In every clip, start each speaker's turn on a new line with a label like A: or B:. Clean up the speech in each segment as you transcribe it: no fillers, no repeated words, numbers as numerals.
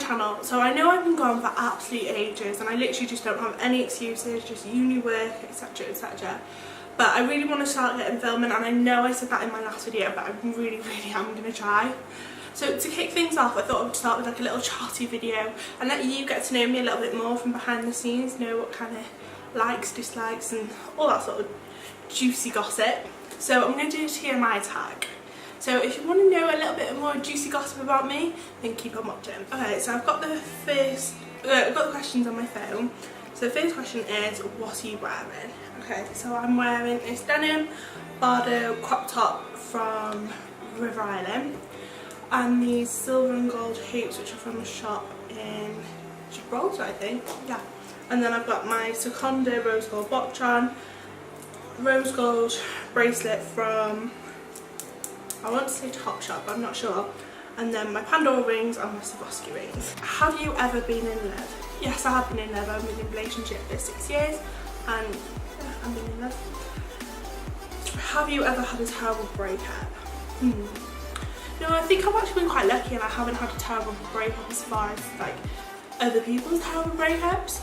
A: channel. So I know I've been gone for absolute ages and I literally just don't have any excuses, just uni work, etc, etc. But I really want to start getting filming, and I know I said that in my last video, but I really am going to try. So to kick things off, I thought I would start with like a little chatty video and let you get to know me a little bit more from behind the scenes, know what kind of likes, dislikes and all that sort of juicy gossip. So I'm going to do a TMI tag. So if you want to know a little bit more juicy gossip about me, then keep on watching. Okay, so I've got the questions on my phone. So the first question is, what are you wearing? Okay, so I'm wearing this denim Bardo crop top from River Island, and these silver and gold hoops which are from a shop in Gibraltar, I think. Yeah. And then I've got my Seconda rose gold watch on, rose gold bracelet from, I want to say Topshop, but I'm not sure. And then my Pandora rings and my Swarovski rings. Have you ever been in love? Yes, I have been in love. I've been in a relationship for 6 years and yeah, I've been in love. Have you ever had a terrible breakup? No, I think I've actually been quite lucky and I haven't had a terrible breakup as far as like other people's terrible breakups.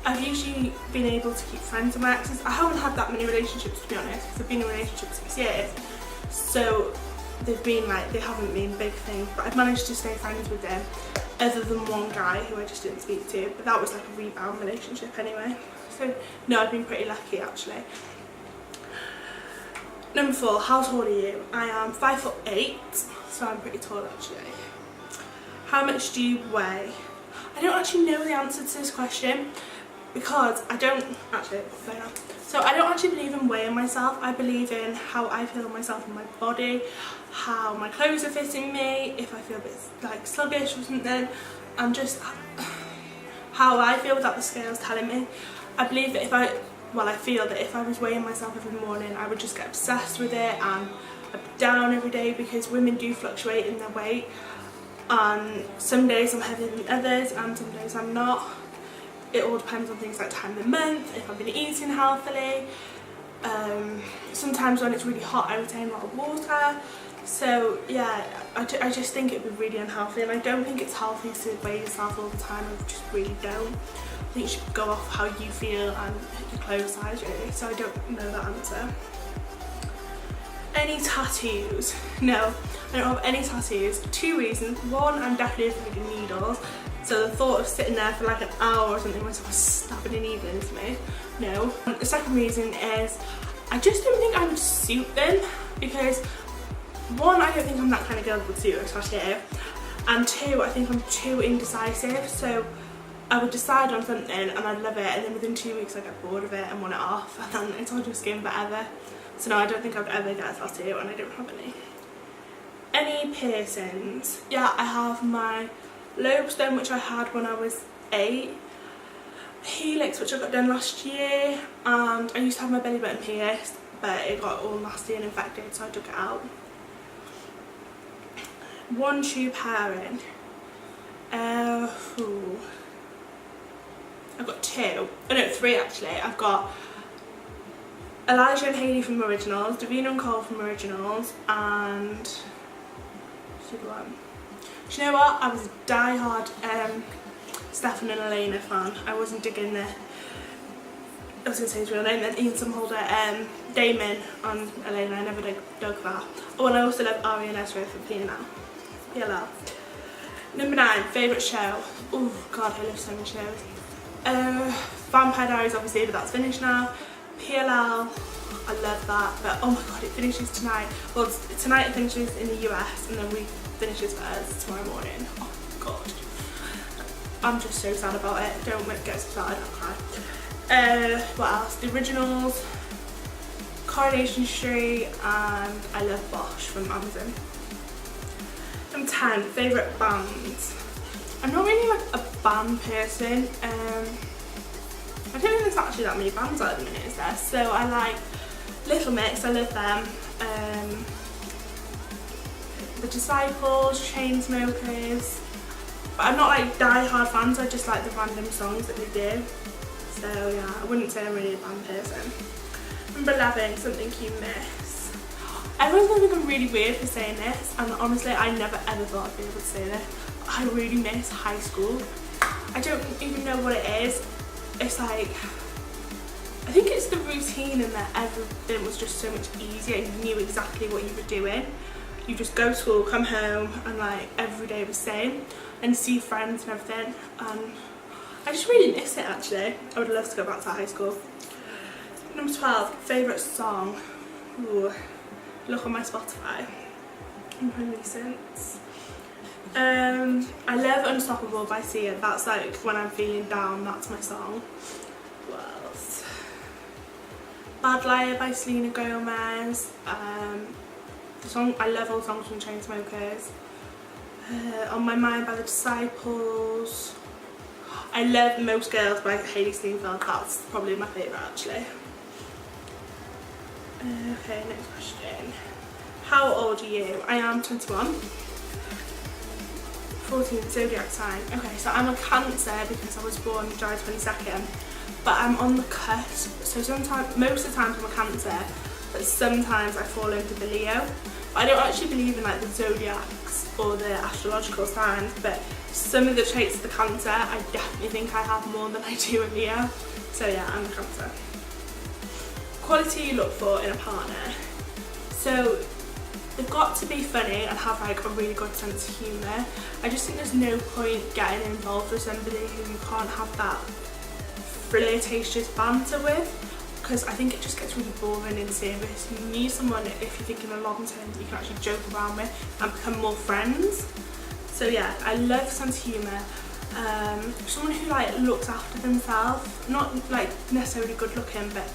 A: I've usually been able to keep friends with my exes. I haven't had that many relationships, to be honest, because I've been in a relationship for 6 years. So they've been like, they haven't been big things, but I've managed to stay friends with them, other than one guy who I just didn't speak to, but that was like a rebound relationship anyway. So no, I've been pretty lucky actually. Number 4, how tall are you? I am 5'8", so I'm pretty tall actually. How much do you weigh? I don't actually know the answer to this question because I don't actually, so I don't actually believe in weighing myself. I believe in how I feel myself in my body, how my clothes are fitting me, if I feel a bit like sluggish or something, and just how I feel without the scales telling me. I believe that I feel that if I was weighing myself every morning, I would just get obsessed with it and I'd be down every day, because women do fluctuate in their weight, and some days I'm heavier than others and some days I'm not. It all depends on things like time of the month, if I've been eating healthily. Sometimes when it's really hot I retain a lot of water. So yeah, I just think it would be really unhealthy, and I don't think it's healthy to weigh yourself all the time. I just really don't. I think you should go off how you feel and your clothes size really, so I don't know that answer. Any tattoos? No, I don't have any tattoos. 2 reasons. 1, I'm definitely afraid of needles, so the thought of sitting there for like an hour or something when someone's stabbing a needle into me, no. The second reason is I just don't think I would suit them, because 1, I don't think I'm that kind of girl that would suit a tattoo, and 2, I think I'm too indecisive, so I would decide on something and I'd love it, and then within 2 weeks I get bored of it and want it off, and then it's all just skin forever. So no, I don't think I would ever get a tattoo, and I don't have any. Any piercings? Yeah, I have my lobestone, which I had when I was 8, helix, which I got done last year, and I used to have my belly button pierced, but it got all nasty and infected, so I took it out. 1 tube herring. I've got 2. Oh no, 3 actually. I've got Elijah and Hayley from Originals, Davina and Cole from Originals, and do you know what? I was a die-hard Stefan and Elena fan. I wasn't digging the, I was going to say his real name then, Ian Somerhalder, Damon and Elena. I never dug that. Oh, and I also love Ari and Ezra from PLL. Number 9, favourite show. Oh god, I love so many shows. Vampire Diaries obviously, but that's finished now. PLL, I love that, but oh my god, it finishes tonight. Well, tonight it finishes in the US and then we finishes for us tomorrow morning. Oh god, I'm just so sad about it. Don't get so sad, I'll cry. What else? The Originals, Coronation Street, and I Love Bosch from Amazon. Number 10, favourite bands. I'm not really like a band person. I don't think there's actually that many bands out at the minute, is there? So I like Little Mix, I love them. The Disciples, Chainsmokers. But I'm not like die-hard fans, I just like the random songs that they do. So yeah, I wouldn't say I'm really a band person. Number 11, something you miss. Everyone's gonna think I'm really weird for saying this, and honestly I never ever thought I'd be able to say this. I really miss high school. I don't even know what it is. It's like, I think it's the routine and that everything was just so much easier and you knew exactly what you were doing. You just go to school, come home, and like every day was the same, and see friends and everything. I just really miss it actually. I would love to go back to high school. Number 12, favourite song. Ooh, look on my Spotify. My recents. I love Unstoppable by Sia. That's like when I'm feeling down, that's my song. What else? Bad Liar by Selena Gomez. The song, I love all songs from Chainsmokers. On My Mind by The Disciples. I love Most Girls by Hailey Steinfeld. That's probably my favourite actually. Okay, next question. How old are you? I am 21. 14, zodiac sign. Okay, so I'm a Cancer because I was born July 22nd, but I'm on the cusp. So sometimes, most of the times I'm a Cancer, but sometimes I fall into the Leo. But I don't actually believe in like the zodiacs or the astrological signs, but some of the traits of the Cancer, I definitely think I have more than I do in Leo. So yeah, I'm a Cancer. Quality you look for in a partner. So they've got to be funny and have like a really good sense of humour. I just think there's no point getting involved with somebody who you can't have that flirtatious banter with, because I think it just gets really boring and serious. You need someone, if you're thinking a long term, that you can actually joke around with and become more friends. So yeah, I love sense of humour. Someone who like looks after themselves, not like necessarily good looking, but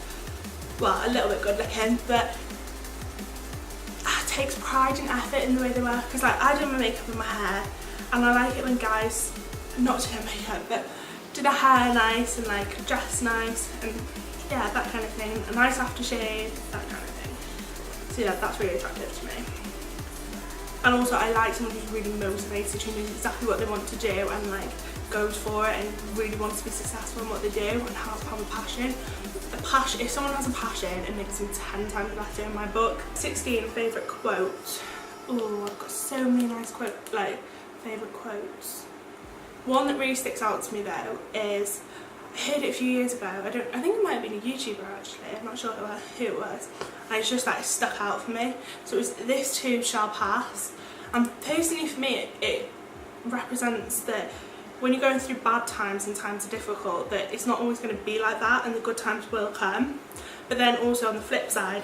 A: well, a little bit good looking, but takes pride and effort in the way they work. Because like I do my makeup and my hair, and I like it when guys not do their makeup but do their hair nice and like dress nice and yeah, that kind of thing. A nice aftershave, that kind of thing. So yeah, that's really attractive to me. And also I like someone who's really motivated, who knows exactly what they want to do and like goes for it and really wants to be successful in what they do and have a passion. If someone has a passion, it makes them 10 times better in my book. 16, favourite quote. Oh, I've got so many nice favourite quotes. One that really sticks out to me though is, I heard it a few years ago. I think it might have been a YouTuber actually. I'm not sure who it was. And it's just like stuck out for me. So it was, "This too shall pass." And personally for me, it represents that when you're going through bad times and times are difficult, that it's not always going to be like that, and the good times will come. But then also on the flip side,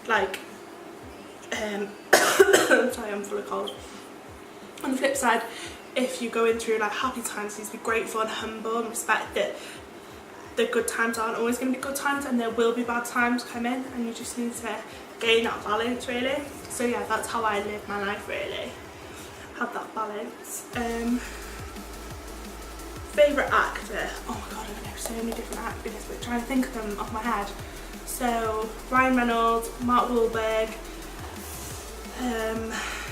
A: like, sorry, I'm full of cold. On the flip side, if you're going through like happy times, you need to be grateful and humble and respect that the good times aren't always going to be good times, and there will be bad times coming, and you just need to gain that balance really. So yeah, that's how I live my life really. Have that balance. Favourite actor? Oh my god, I know so many different actors, but I'm trying to think of them off my head. So Ryan Reynolds, Mark Wahlberg,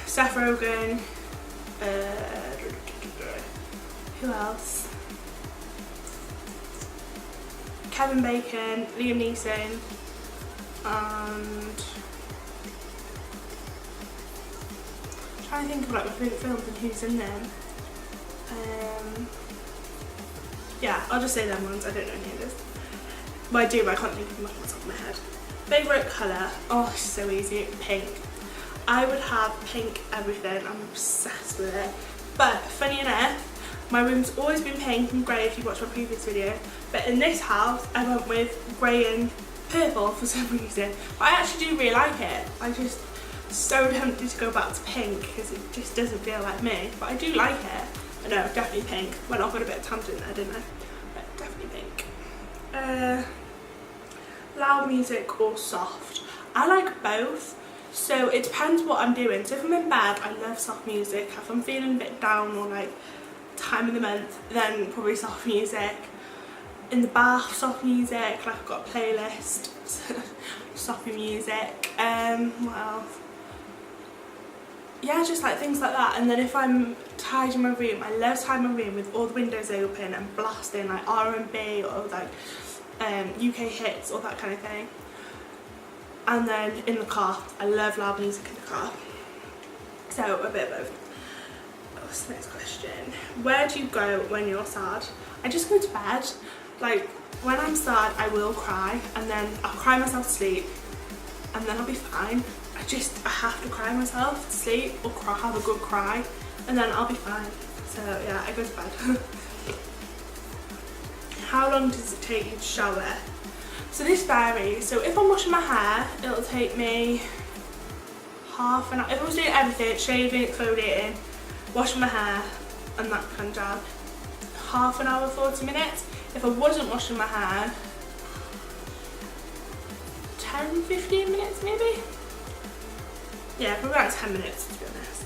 A: Seth Rogen, who else? Kevin Bacon, Liam Neeson, and I'm trying to think of like my favourite films and who's in them. Yeah, I'll just say them ones. I don't know any others. Well, I do, but I can't think of them off the top of my head. Favourite colour? Oh, it's so easy. Pink. I would have pink everything. I'm obsessed with it. But funny enough, my room's always been pink and grey if you watched my previous video. But in this house, I went with grey and purple for some reason. But I actually do really like it. I just so tempted to go back to pink because it just doesn't feel like me. But I do like it. I know, definitely pink. Went off on a bit of tangent there, didn't I? But definitely pink. Loud music or soft? I like both. So it depends what I'm doing. So if I'm in bed, I love soft music. If I'm feeling a bit down or like time of the month, then probably soft music. In the bath, soft music. Like I've got a playlist. Soft music. What else? Yeah, just like things like that. And then if I'm tidying my room, I love tidying my room with all the windows open and blasting like R&B or like UK hits or that kind of thing. and then in the car. I love loud music in the car. So a bit of both. What's the next question? Where do you go when you're sad? I just go to bed. Like when I'm sad I will cry, and then I'll cry myself to sleep, and then I'll be fine. I have to cry myself to sleep, or have a good cry, and then I'll be fine. So yeah, I go to bed. How long does it take you to shower? So this varies. So if I'm washing my hair, it'll take me half an hour. If I was doing everything, shaving, exfoliating, washing my hair and that kind of jazz, half an hour, 40 minutes. If I wasn't washing my hair, 10-15 minutes maybe. Yeah, probably about 10 minutes to be honest.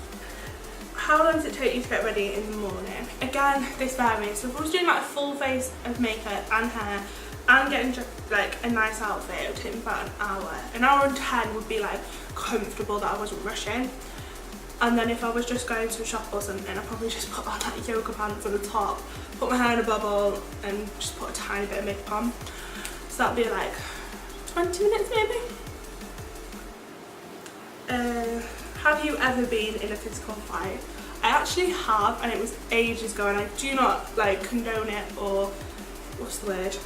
A: How long does it take you to get ready in the morning? Again, this varies. So if I was doing like a full face of makeup and hair and getting like a nice outfit, it would take me about an hour. An hour and 10 would be like comfortable, that I wasn't rushing. And then if I was just going to a shop or something, I'd probably just put on like yoga pants on the top, put my hair in a bubble and just put a tiny bit of makeup on. So that'd be like 20 minutes maybe. Have you ever been in a physical fight? I actually have, and it was ages ago, and I do not like condone it or what's the word,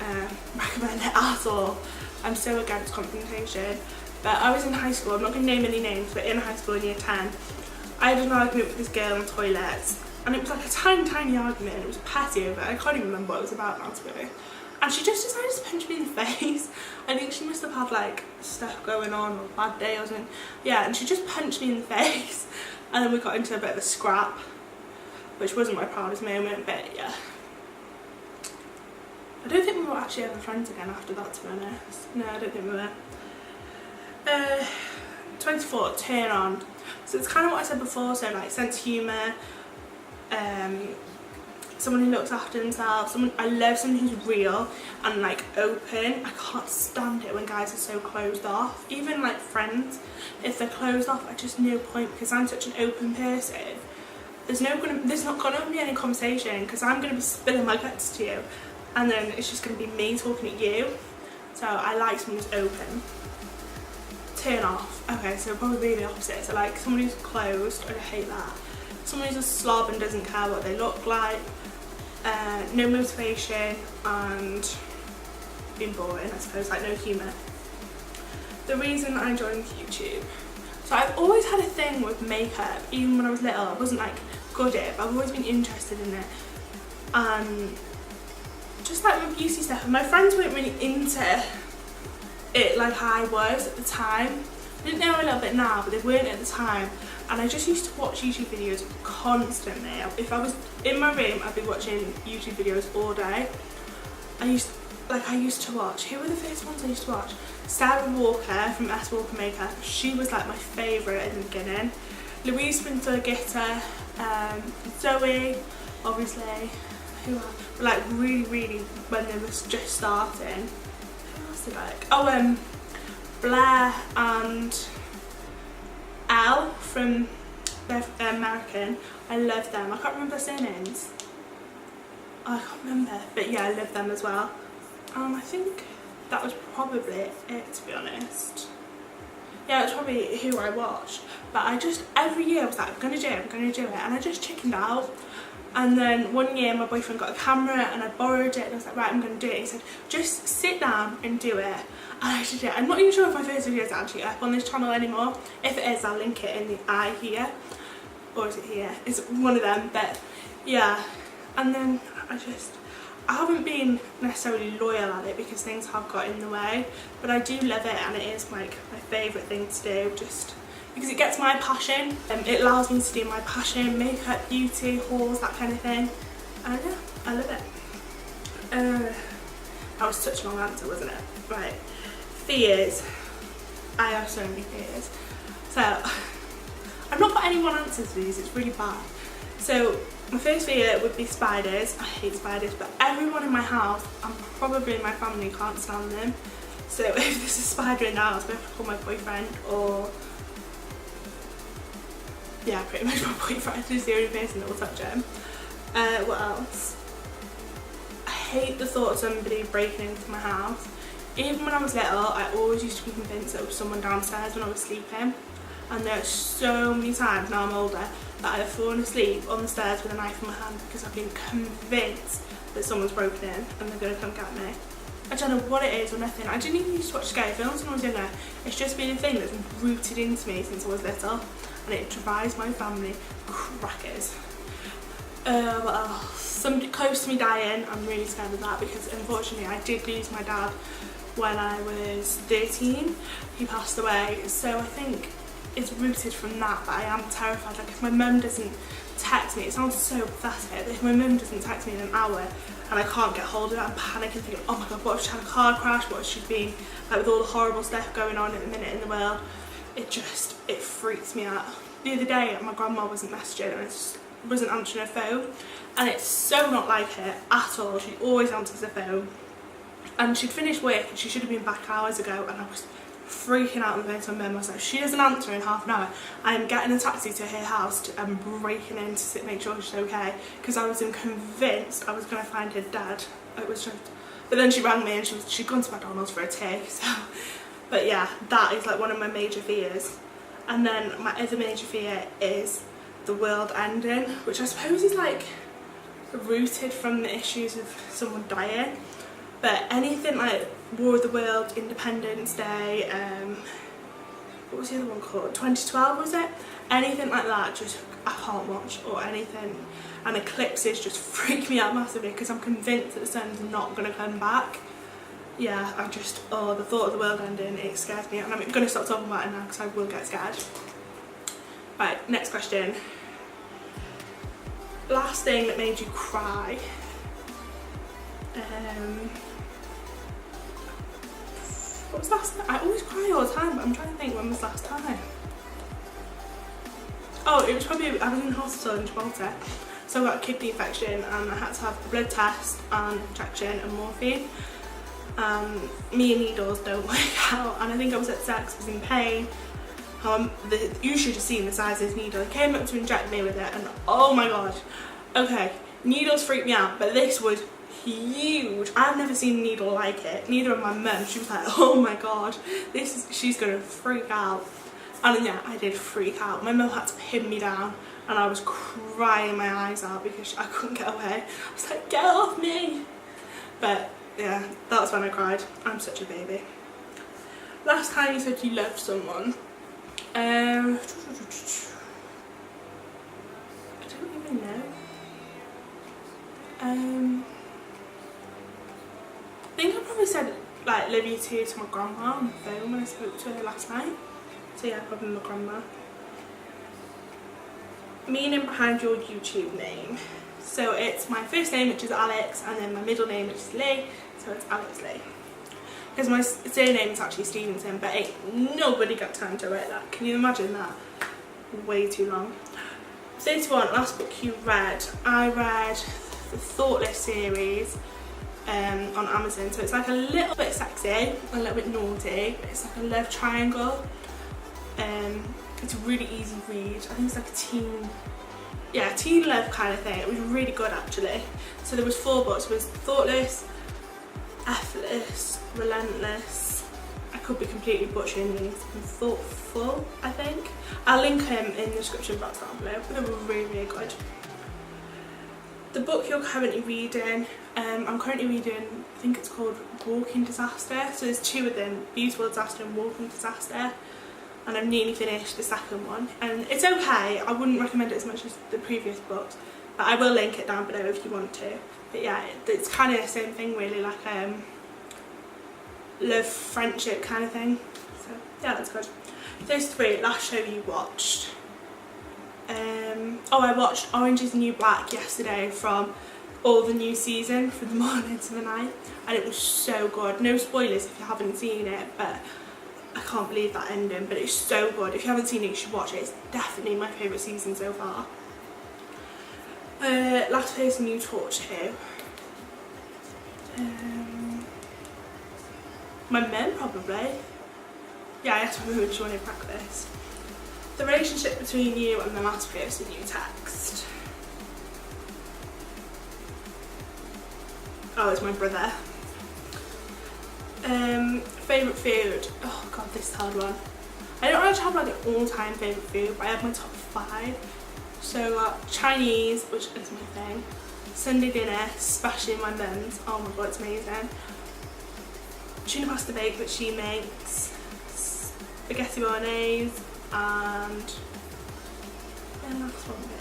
A: recommend it at all. I'm so against confrontation. But I was in high school, I'm not going to name any names, but in high school in year 10, I had an argument with this girl on toilets, and it was like a tiny argument, and it was petty, but I can't even remember what it was about now to be honest. And she just decided to punch me in the face. I think she must have had like stuff going on or a bad day or something. Yeah, and she just punched me in the face, and then we got into a bit of a scrap, which wasn't my proudest moment, but yeah. I don't think we were actually ever friends again after that, to be honest. No, I don't think we were. 24, turn on. So it's kind of what I said before, so like sense of humour, someone who looks after themselves, I love someone who's real and like open. I can't stand it when guys are so closed off. Even like friends, if they're closed off, I just no point, because I'm such an open person. There's not gonna be any conversation, because I'm gonna be spilling my guts to you, and then it's just gonna be me talking at you. So I like someone who's open. Turn off. Okay, so probably the opposite. So like someone who's closed, I hate that. Someone who's a slob and doesn't care what they look like, no motivation, and being boring, I suppose, like no humour. The reason I joined YouTube. So I've always had a thing with makeup, even when I was little. I wasn't like good at it, but I've always been interested in it. Just like my beauty stuff, and my friends weren't really into it like I was at the time. I didn't know a little bit now, but they weren't at the time, and I just used to watch YouTube videos constantly. If I was in my room, I'd be watching YouTube videos all day. I used to watch, who were the first ones I used to watch? Sarah Walker from S Walker Makeup. She was like my favourite in the beginning. Louise Springstar, Zoe, obviously. Who else? Like really when they was just starting. Who else did I like? Oh, Blair and Elle from, they're American. I love them. I can't remember their surnames. I can't remember, but yeah, I love them as well. I think that was probably it, to be honest. Yeah, it's probably who I watched. But I just, every year I was like, I'm gonna do it, and I just chickened out. And then one year my boyfriend got a camera and I borrowed it, and I was like, right, I'm gonna do it. He said, just sit down and do it. And I did it. I'm not even sure if my first video is actually up on this channel anymore. If it is, I'll link it in the eye here. Or is it here? It's one of them, but yeah. And then I haven't been necessarily loyal at it because things have got in the way, but I do love it, and it is like my favourite thing to do, just because it gets my passion, and it allows me to do my passion, makeup, beauty, hauls, that kind of thing, and yeah, I love it. That was such a long answer, wasn't it? Right, fears. I have so many fears. So, I've not got any one answer to these, it's really bad. So, my first fear would be spiders. I hate spiders, but everyone in my house and probably in my family can't stand them. So if there's a spider in the house, I have to call my boyfriend, or yeah, pretty much my boyfriend is the only person that will touch him. What else? I hate the thought of somebody breaking into my house. even when I was little, I always used to be convinced there was someone downstairs when I was sleeping. And there are so many times now I'm older that I have fallen asleep on the stairs with a knife in my hand because I've been convinced that someone's broken in and they're going to come get me. I don't know what it is or nothing. I didn't even used to watch scary films when I was younger. It's just been a thing that's been rooted into me since I was little, and it drives my family crackers. Well, somebody close to me dying, I'm really scared of that because unfortunately I did lose my dad when I was 13. He passed away, so I think it's rooted from that I am terrified. Like if my mum doesn't text me, it sounds so pathetic, but if my mum doesn't text me in an hour and I can't get hold of it, I'm panicking thinking, oh my god, what if she had a car crash, what if she's been, like with all the horrible stuff going on at the minute in the world, it freaks me out. The other day my grandma wasn't messaging and I wasn't answering her phone, and it's so not like her at all. She always answers the phone, and she'd finished work and she should have been back hours ago, and I was freaking out on the phone to my mum. I was like, she doesn't answer in half an hour, I'm getting a taxi to her house and breaking in to make sure she's okay, because I was convinced I was going to find her dad. It was just, but then she rang me and she'd gone to McDonald's for a tea, so, but yeah, that is like one of my major fears. And then my other major fear is the world ending, which I suppose is like rooted from the issues of someone dying, but anything like War of the World, Independence Day, what was the other one called? 2012 was it? Anything like that, just I can't watch, or anything. And eclipses just freak me out massively because I'm convinced that the sun's not going to come back. Yeah, the thought of the world ending, it scares me, and I'm going to stop talking about it now because I will get scared. Right, next question. Last thing that made you cry. What was last time? I always cry all the time, but I'm trying to think when was last time. Oh, it was probably, I was in hospital in Gibraltar, so I got a kidney infection and I had to have a blood test and injection and morphine. Me and needles don't work out, and I think I was upset because I was in pain. You should have seen the size of this needle. It came up to inject me with it, and oh my god. Okay, needles freak me out, but this was huge. I've never seen a needle like it. Neither of my mum. She was like, oh my god, she's gonna freak out. And yeah, I did freak out. My mum had to pin me down and I was crying my eyes out because I couldn't get away. I was like, get off me. But yeah, that's when I cried. I'm such a baby. Last time you said you loved someone. I don't even know. I think I probably said like love you too to my grandma on the phone when I spoke to her last night. So yeah, probably my grandma. Meaning behind your YouTube name. So it's my first name, which is Alex, and then my middle name, which is Leigh, so it's AliixLeighxox. Because my surname is actually Stevenson, but ain't nobody got time to write that. Can you imagine that? Way too long. 31, last book you read. I read the Thoughtless series on Amazon. So it's like a little bit sexy, a little bit naughty. It's like a love triangle. It's a really easy read. I think it's like a teen love kind of thing. It was really good actually. So there was 4 books. It was Thoughtless, Effortless, Relentless. I could be completely butchering these. And Thoughtful, I think. I'll link them in the description box down below. But they were really, really good. The book you're currently reading, I'm currently reading, I think it's called Walking Disaster. So there's 2 of them, Beautiful Disaster and Walking Disaster. And I've nearly finished the second one. And it's okay, I wouldn't recommend it as much as the previous books. But I will link it down below if you want to. But yeah, it's kind of the same thing really, like love, friendship kind of thing. So yeah, that's good. Those 3, last show you watched. I watched Orange is the New Black yesterday from all the new season, from the morning to the night, and it was so good. No spoilers if you haven't seen it, but I can't believe that ending, but it's so good. If you haven't seen it, you should watch it. It's definitely my favourite season so far. Last person you talked to. My mum, probably. Yeah, I asked my mum if she wanted breakfast. The relationship between you and the last person you text. Oh, it's my brother. Favourite food, oh god, this is a hard one. I don't actually have like an all-time favourite food, but I have my top 5. So Chinese, which is my thing, Sunday dinner, especially my mum's, oh my god, it's amazing. Tuna pasta bake, which she makes, spaghetti bolognese, and the last one be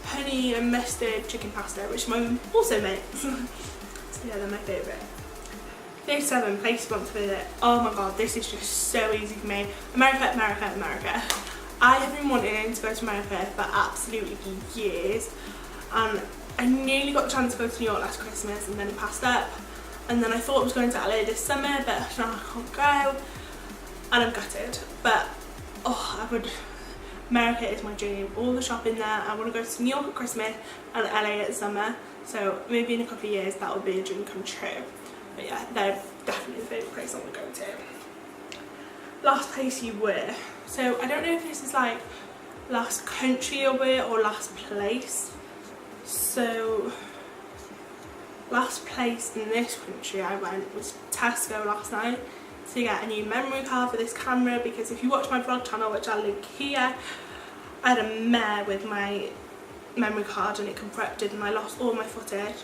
A: honey and mustard chicken pasta, which my mum also makes. So yeah, they're my favourite. Day 7, place you want to visit. Oh my god, this is just so easy for me. America, America, America. I have been wanting to go to America for absolutely years, and I nearly got the chance to go to New York last Christmas and then it passed up, and then I thought I was going to LA this summer, but now I can't go and I'm gutted. But oh, America is my dream. All the shopping there. I want to go to New York at Christmas and LA at summer, so maybe in a couple of years that will be a dream come true. But yeah, they're definitely the favourite place I want to go to. Last place you were. So I don't know if this is like last country you were or last place. So last place in this country I went was Tesco last night to get a new memory card for this camera, because if you watch my vlog channel, which I'll link here, I had a mare with my memory card and it corrupted and I lost all my footage.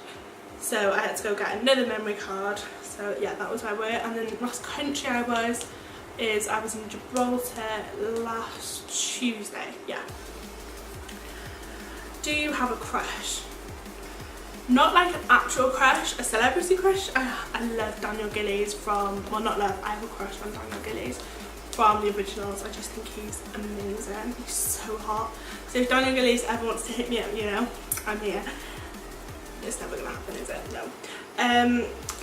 A: So I had to go get another memory card. So yeah, that was where I were. And then last country I was in Gibraltar last Tuesday. Yeah. Do you have a crush? Not like an actual crush, a celebrity crush. I love Daniel Gillies from, well not love, I have a crush on Daniel Gillies from the originals. I just think he's amazing. He's so hot. So if Daniel Gillies ever wants to hit me up, you know, I'm here. It's never gonna happen, is it? No.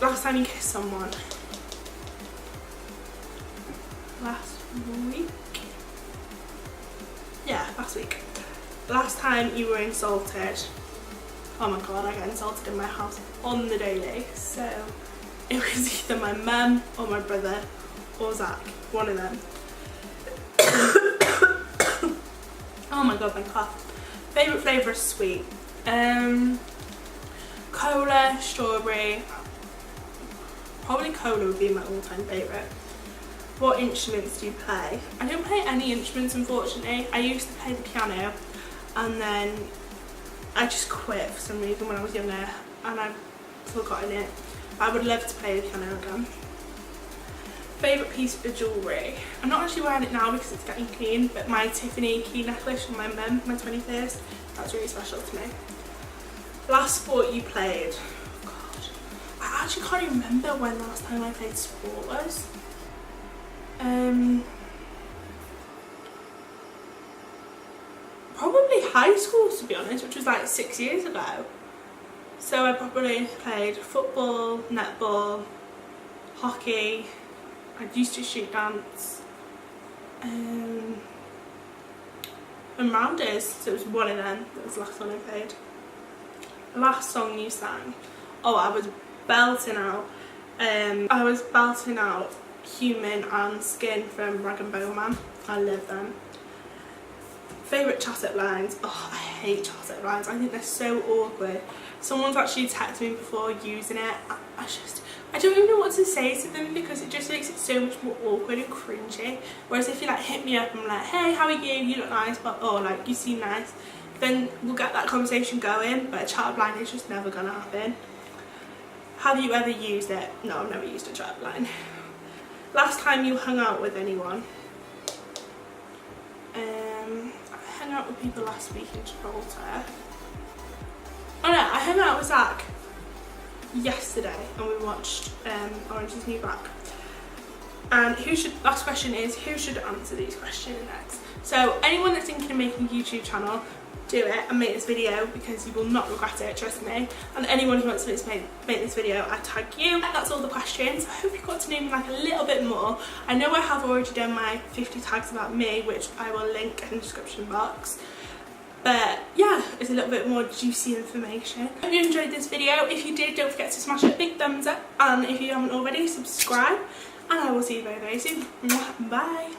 A: Last time you kissed someone? Last week? Yeah, last week. Last time you were insulted? Oh my god, I get insulted in my house on the daily. So it was either my mum or my brother or Zach, one of them. Oh my god, my cough. Favourite flavour is sweet. Cola, strawberry. Probably cola would be my all-time favourite. What instruments do you play? I don't play any instruments, unfortunately. I used to play the piano and then I just quit for some reason when I was younger and I've forgotten it. I would love to play the piano again. Favourite piece of jewellery? I'm not actually wearing it now because it's getting clean, but my Tiffany key necklace from my mum, my 21st, that's really special to me. Last sport you played? Oh god, I actually can't remember when the last time I played sport was. Probably high school, to be honest, which was like 6 years ago. So I probably played football, netball, hockey. I used to shoot dance, and rounders. So it was one of them. That was the last one I played. Last song you sang? Oh, I was belting out. I was belting out Human and Skin from Rag and Bone Man. I love them. Favourite chat-up lines? Oh, I hate chat-up lines. I think they're so awkward. Someone's actually texted me before using it. I don't even know what to say to them because it just makes it so much more awkward and cringy. Whereas if you like hit me up and I'm like, hey, how are you? You look nice, but or like you seem nice, then we'll get that conversation going. But a chat-up line is just never gonna happen. Have you ever used it? No, I've never used a chat-up line. Last time you hung out with anyone? I hung out with people last week in Gibraltar. Oh no, I hung out with Zach yesterday and we watched Orange is the New Black. And last question is, who should answer these questions next? So anyone that's thinking of making a YouTube channel, do it and make this video because you will not regret it, trust me. And anyone who wants to make this video, I tag you. That's all the questions. I hope you got to know me like a little bit more. I know I have already done my 50 tags about me, which I will link in the description box. But yeah, it's a little bit more juicy information. I hope you enjoyed this video. If you did, don't forget to smash a big thumbs up. And if you haven't already, subscribe. And I will see you very, very soon. Bye.